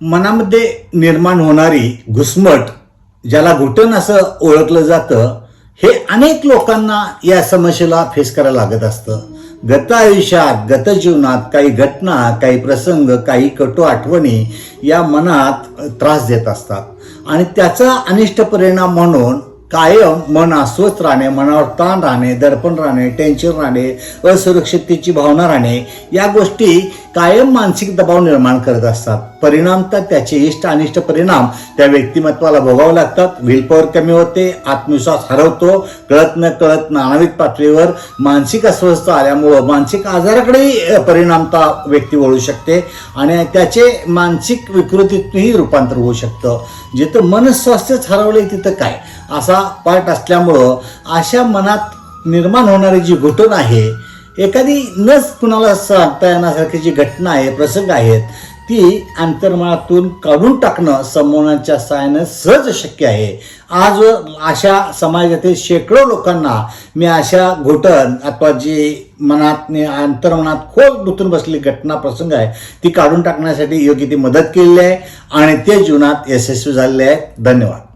मनामध्ये निर्माण होणारी घुसमट, ज्याला घुटन असं ओळखलं जातं, हे अनेक लोकांना या समस्येला फेस करायला लागत असतं. गत आयुष्यात, गत जीवनात काही घटना, काही प्रसंग, काही कटू आठवणी या मनात त्रास देत असतात आणि त्याचा अनिष्ट परिणाम म्हणून कायम मन अस्वस्थ राहणे, मनावर ताण राहणे, दडपण राहणे, टेन्शन राहणे, असुरक्षिततेची भावना राहणे या गोष्टी कायम मानसिक दबाव निर्माण करत असतात. परिणामतः त्याचे इष्ट अनिष्ट परिणाम त्या व्यक्तिमत्वाला भोगावे लागतात. विलपॉवर कमी होते, आत्मविश्वास हरवतो, कळत न कळत नानाविध पातळीवर मानसिक अस्वस्थता आल्यामुळं मानसिक आजाराकडेही परिणामतः व्यक्ती वळू शकते आणि त्याचे मानसिक विकृतीतही रूपांतर होऊ शकतं. जिथं मनस्वास्थ्यच हरवले तिथं काय असा पार्ट असल्यामुळं अशा मनात निर्माण होणारी जी घुटन आहे, एखादी नस कुणाला सांगता येण्यासारखी जी घटना आहे, प्रसंग आहेत, ती अंतर्मनातून काढून टाकणं संमोहनाच्या सहाय्यानं सहज शक्य आहे. आज अशा समाजातील शेकडो लोकांना मी अशा घुटन अथवा जी मनात अंतर्मनात खोल गुंतून बसलेली घटना प्रसंग आहे ती काढून टाकण्यासाठी योग्य ती मदत केलेली आहे आणि ते जीवनात यशस्वी झालेले आहेत. धन्यवाद.